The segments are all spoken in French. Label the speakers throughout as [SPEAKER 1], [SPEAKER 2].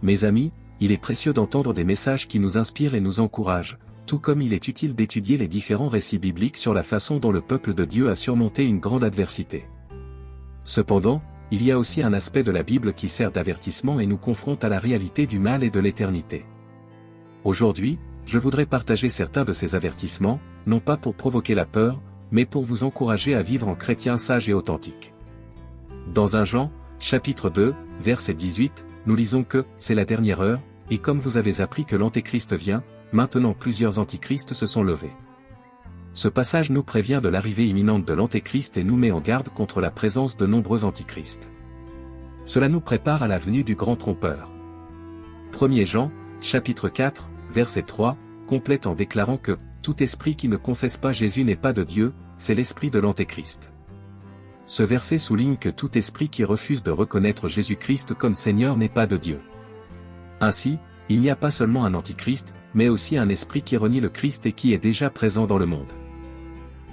[SPEAKER 1] Mes amis, il est précieux d'entendre des messages qui nous inspirent et nous encouragent, tout comme il est utile d'étudier les différents récits bibliques sur la façon dont le peuple de Dieu a surmonté une grande adversité. Cependant, il y a aussi un aspect de la Bible qui sert d'avertissement et nous confronte à la réalité du mal et de l'éternité. Aujourd'hui, je voudrais partager certains de ces avertissements, non pas pour provoquer la peur, mais pour vous encourager à vivre en chrétien sage et authentique. Dans 1 Jean, chapitre 2, verset 18, nous lisons que « c'est la dernière heure, et comme vous avez appris que l'Antéchrist vient, maintenant plusieurs antichrists se sont levés. » Ce passage nous prévient de l'arrivée imminente de l'Antéchrist et nous met en garde contre la présence de nombreux antichrists. Cela nous prépare à la venue du grand trompeur. 1 Jean, chapitre 4, verset 3, complète en déclarant que « tout esprit qui ne confesse pas Jésus n'est pas de Dieu, c'est l'esprit de l'Antéchrist. » Ce verset souligne que tout esprit qui refuse de reconnaître Jésus-Christ comme Seigneur n'est pas de Dieu. Ainsi, il n'y a pas seulement un antichrist, mais aussi un esprit qui renie le Christ et qui est déjà présent dans le monde.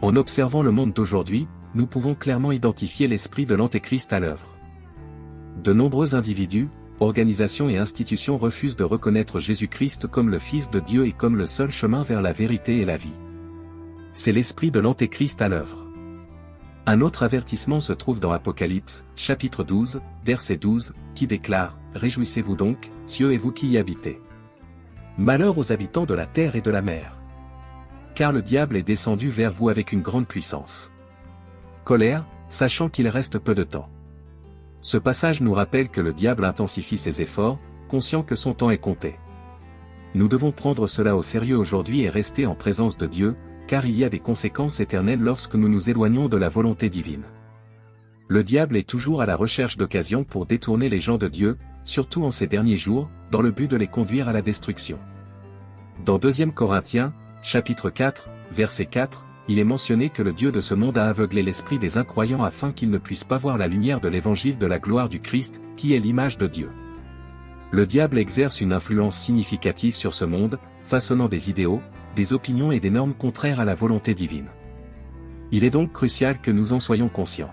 [SPEAKER 1] En observant le monde d'aujourd'hui, nous pouvons clairement identifier l'esprit de l'Antéchrist à l'œuvre. De nombreux individus, organisations et institutions refusent de reconnaître Jésus-Christ comme le Fils de Dieu et comme le seul chemin vers la vérité et la vie. C'est l'esprit de l'Antéchrist à l'œuvre. Un autre avertissement se trouve dans Apocalypse, chapitre 12, verset 12, qui déclare « Réjouissez-vous donc, cieux et vous qui y habitez. Malheur aux habitants de la terre et de la mer. Car le diable est descendu vers vous avec une grande puissance. Colère, sachant qu'il reste peu de temps. » Ce passage nous rappelle que le diable intensifie ses efforts, conscient que son temps est compté. Nous devons prendre cela au sérieux aujourd'hui et rester en présence de Dieu, car il y a des conséquences éternelles lorsque nous nous éloignons de la volonté divine. Le diable est toujours à la recherche d'occasions pour détourner les gens de Dieu, surtout en ces derniers jours, dans le but de les conduire à la destruction. Dans 2 Corinthiens, chapitre 4, verset 4, il est mentionné que le Dieu de ce monde a aveuglé l'esprit des incroyants afin qu'ils ne puissent pas voir la lumière de l'évangile de la gloire du Christ, qui est l'image de Dieu. Le diable exerce une influence significative sur ce monde, façonnant des idéaux, des opinions et des normes contraires à la volonté divine. Il est donc crucial que nous en soyons conscients.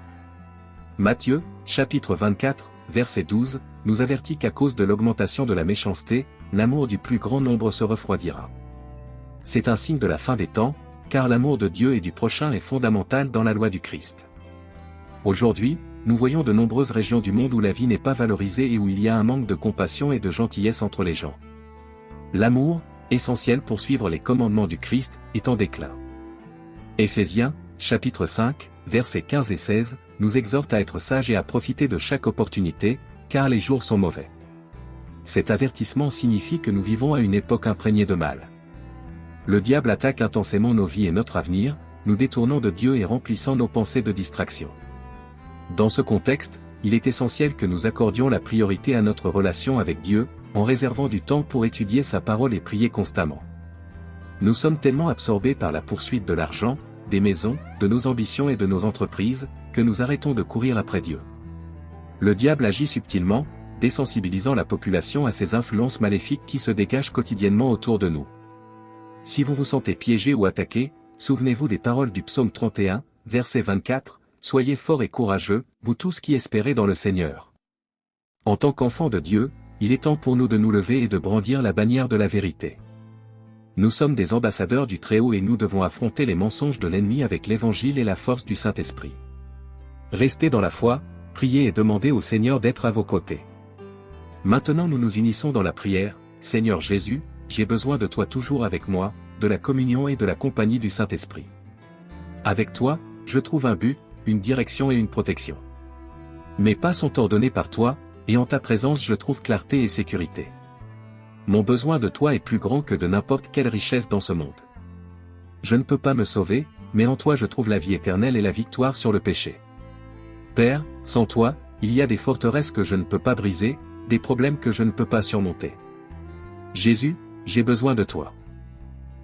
[SPEAKER 1] Matthieu, chapitre 24, verset 12, nous avertit qu'à cause de l'augmentation de la méchanceté, l'amour du plus grand nombre se refroidira. C'est un signe de la fin des temps, car l'amour de Dieu et du prochain est fondamental dans la loi du Christ. Aujourd'hui, nous voyons de nombreuses régions du monde où la vie n'est pas valorisée et où il y a un manque de compassion et de gentillesse entre les gens. L'amour, essentiel pour suivre les commandements du Christ, est en déclin. Éphésiens, chapitre 5, versets 15 et 16, nous exhorte à être sages et à profiter de chaque opportunité, car les jours sont mauvais. Cet avertissement signifie que nous vivons à une époque imprégnée de mal. Le diable attaque intensément nos vies et notre avenir, nous détournant de Dieu et remplissant nos pensées de distraction. Dans ce contexte, il est essentiel que nous accordions la priorité à notre relation avec Dieu, en réservant du temps pour étudier sa parole et prier constamment. Nous sommes tellement absorbés par la poursuite de l'argent, des maisons, de nos ambitions et de nos entreprises, que nous arrêtons de courir après Dieu. Le diable agit subtilement, désensibilisant la population à ces influences maléfiques qui se dégagent quotidiennement autour de nous. Si vous vous sentez piégé ou attaqué, souvenez-vous des paroles du psaume 31, verset 24, « Soyez forts et courageux, vous tous qui espérez dans le Seigneur. » En tant qu'enfants de Dieu, il est temps pour nous de nous lever et de brandir la bannière de la vérité. Nous sommes des ambassadeurs du Très-Haut et nous devons affronter les mensonges de l'ennemi avec l'Évangile et la force du Saint-Esprit. Restez dans la foi, priez et demandez au Seigneur d'être à vos côtés. Maintenant nous nous unissons dans la prière, « Seigneur Jésus, j'ai besoin de toi toujours avec moi, de la communion et de la compagnie du Saint-Esprit. Avec toi, je trouve un but, une direction et une protection. Mes pas sont ordonnés par toi, et en ta présence je trouve clarté et sécurité. Mon besoin de toi est plus grand que de n'importe quelle richesse dans ce monde. Je ne peux pas me sauver, mais en toi je trouve la vie éternelle et la victoire sur le péché. Père, sans toi, il y a des forteresses que je ne peux pas briser, des problèmes que je ne peux pas surmonter. Jésus, j'ai besoin de toi.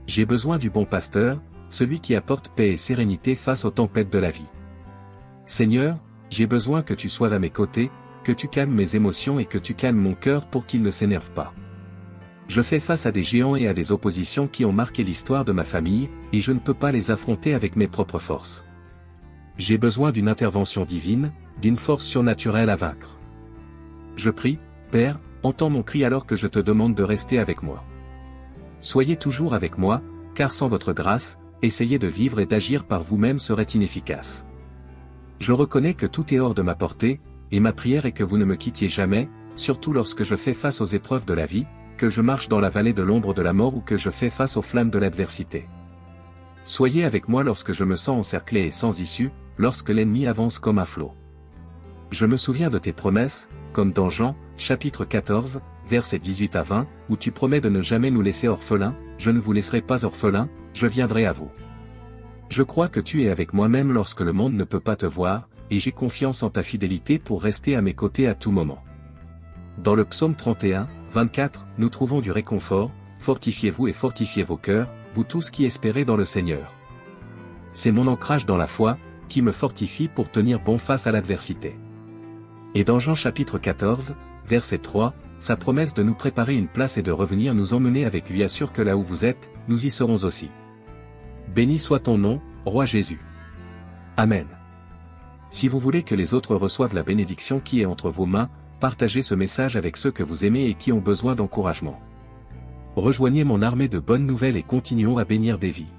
[SPEAKER 1] J'ai besoin du bon pasteur, celui qui apporte paix et sérénité face aux tempêtes de la vie. Seigneur, j'ai besoin que tu sois à mes côtés, que tu calmes mes émotions et que tu calmes mon cœur pour qu'il ne s'énerve pas. Je fais face à des géants et à des oppositions qui ont marqué l'histoire de ma famille, et je ne peux pas les affronter avec mes propres forces. J'ai besoin d'une intervention divine, d'une force surnaturelle à vaincre. Je prie, Père, entends mon cri alors que je te demande de rester avec moi. Soyez toujours avec moi, car sans votre grâce, essayer de vivre et d'agir par vous-même serait inefficace. Je reconnais que tout est hors de ma portée, et ma prière est que vous ne me quittiez jamais, surtout lorsque je fais face aux épreuves de la vie, que je marche dans la vallée de l'ombre de la mort ou que je fais face aux flammes de l'adversité. Soyez avec moi lorsque je me sens encerclé et sans issue, lorsque l'ennemi avance comme un flot. Je me souviens de tes promesses, comme dans Jean, chapitre 14, versets 18 à 20, où tu promets de ne jamais nous laisser orphelins, je ne vous laisserai pas orphelins, je viendrai à vous. Je crois que tu es avec moi même lorsque le monde ne peut pas te voir, et j'ai confiance en ta fidélité pour rester à mes côtés à tout moment. Dans le psaume 31, 24, nous trouvons du réconfort, fortifiez-vous et fortifiez vos cœurs, vous tous qui espérez dans le Seigneur. C'est mon ancrage dans la foi, qui me fortifie pour tenir bon face à l'adversité. Et dans Jean chapitre 14, verset 3, sa promesse de nous préparer une place et de revenir nous emmener avec lui assure que là où vous êtes, nous y serons aussi. Béni soit ton nom, Roi Jésus. Amen. Si vous voulez que les autres reçoivent la bénédiction qui est entre vos mains, partagez ce message avec ceux que vous aimez et qui ont besoin d'encouragement. Rejoignez mon armée de bonnes nouvelles et continuons à bénir des vies.